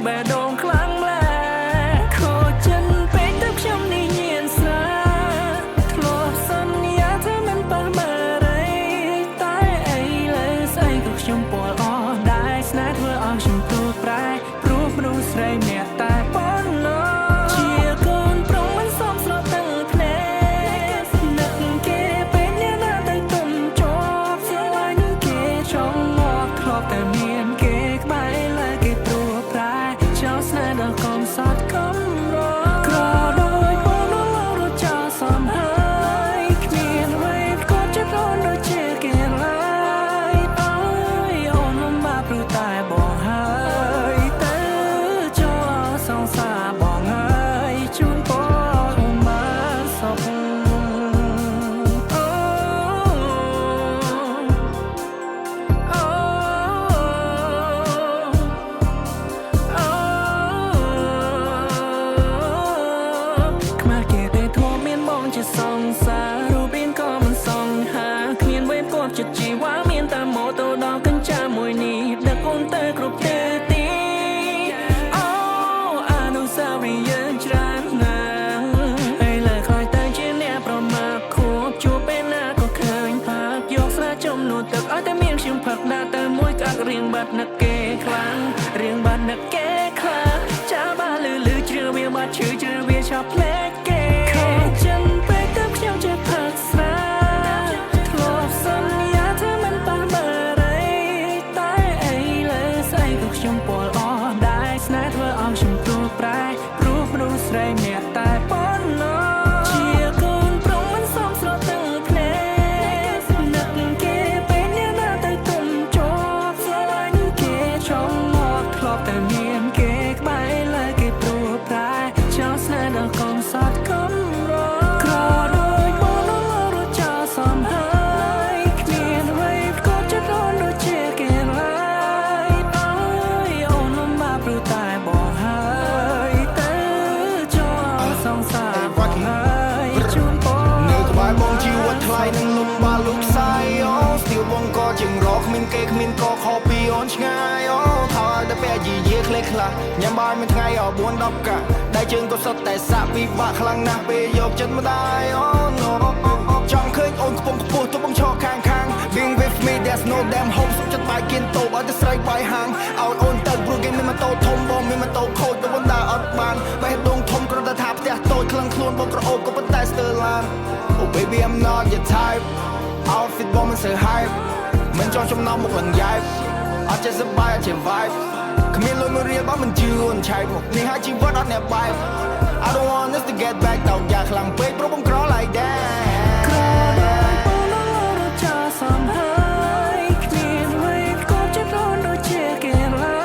បែរដងខ្លាំងម្ល៉េះខូចចិនពេកទៅខ្ញុំនេះញៀនស្រាធ្លាប់សន្យាថាមិនប៉ះមើលរីតែអីលើស្អីក៏ខ្ញុំពលអស់ដែរស្នេហ៍ធ្វើឲ្យខ្ញុំទូចប្រែព្រោះមនុស្សស្រីម្នាក់តែប៉ុណ្ណោះជាកូនប្រុងមិនសមស្របទាំងភ្នែកនឹកគេពេកអ្នកណាទៅទុំជាប់ស្រឡាញ់គេចង់មកធ្លាប់តែមានគេក្បែរលើគេព្រោះប្រែចោលស្នេហ៍ដល់កំសត់កំរក្រដោយបងនោះលោករត់ចោលសំហើយគ្មានអ្វីផ្គត់ចិត្តអូនដូចជាគេឡើយអើយអូនលំបាកព្រោះតែបងហើយទៅចោលសង្សារបងហើយជូនពរអូនបានសុខអូខ្មាស់គេទេធ្លាប់មានបងជាសង្សាររូបរាងក៏មិនសង្ហាគ្មានវេនគប់ចិត្តជីវ៉ាមានតែម៉ូតូដល់កញ្ចាមួយនេះដឹកអូនទៅគ្រប់ទិសទីអូអនុស្សាវរីយ៍យើងច្រើនណាស់ហើយលើខ្លាយតែជាអ្នកប្រមាថខួបជួបពេលណាក៏ឃើញផាកយកស្រាចំនួនទឹកឲ្យតែមានខ្ញុំផឹកដាទៅមួយកាក់រៀងបាត់នឹកគេខ្លាំងរៀងបាត់នឹកគេខ្លាំងចាបាលឺជ្រឿវាបាត់ឈឺជ្រឿវាឆាប់ផ្លែកគេខូចចិនពេកទៅខ្ញុំចេះផឹកស្រាធ្លាប់សន្យាថាមិនប៉ះមើលរីតែអីលើស្អីក៏ខ្ញុំពលអស់ដែរស្នេហ៍ធ្វើឲ្យខ្ញុំទូចប្រែព្រោះមនុស្សស្រីម្នាក់តែប៉ុណ្ណោះជាកូនប្រុងមិនសមស្របទាំងភ្នែកនឹកគេពេកអ្នកណាទៅទុំជាប់ស្រឡាញ់គេចង់មកធ្លាប់តែមានគេក្បែរលើគេព្រោះប្រែចោលស្នេហ៍ដល់កំសត់កំរក្រដោយបងនោះលោករត់ចោលសំហើយគ្មានអ្វីផ្គត់ចិត្តអូនដូចជាគេឡើយអើយអូនលំបាកព្រោះតែបងហើយទៅចោលសង្សារបងហើយជូនពរនៅក្បែរបងជីវិតថ្លៃនឹងលំបាកលុបផ្សាយអូស្ទៀវបងក៏ជាងរកគ្មានគេគ្មានក៏ខុសពីអូនឆ្ងាយអូថយតែពេលយីយាខ្លះខ្លះញ៉ាំបាយមួយថ្ងៃ4 10កាក់ដៃជើងក៏សុទ្ធតែសាក់ពិបាកខ្លាំងណាស់ពេលយកចិត្តម្ដាយអូ no ចង់ឃើញអូនខ្ពង់ខ្ពស់ទៅបងឈរខាង Being with me there's no damn hope សុខចិត្តបាយគៀនតូបឲ្យតែស្រីបាយហាងឲ្យអូនទៅព្រោះគេមានម៉ូតូធំបងមានម៉ូតូខូចទៅបងដើរអត់បានបេះដូងធំគ្រាន់តែថាផ្ទះតូចខ្លាំងខ្លួនបងក្រអូបក៏ប៉ុន្តែស្ទើរឡាន Oh baby I'm not your type outfit បងមិនសូវ hype មិនចង់ចំណោមមុខលងយ៉ែបអត់ចេះសប្បាយអត់ចេះ vibe គ្មានលុយមួយរៀលបើមិនជឿអូនឆែកមកនេះហើយជីវិតអត់អ្នកបែប I don't want us to get back តោកយ៉ាខ្លាំងពេកព្រោះបងក្រ like that ក្រដោយបងនោះលោករត់ចោលសំហើយគ្មានអ្វីផ្គត់ចិត្តអូនដូចជាគេឡើ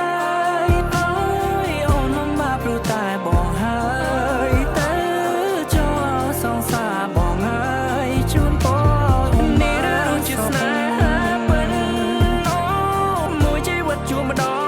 យអើយអូនលំបាកព្រោះតែបងហើយទៅចោលសង្សារបងហើយជូនពរនេះរកជាស្នេហាពិតអូមួយជីវិតជួបម្ដង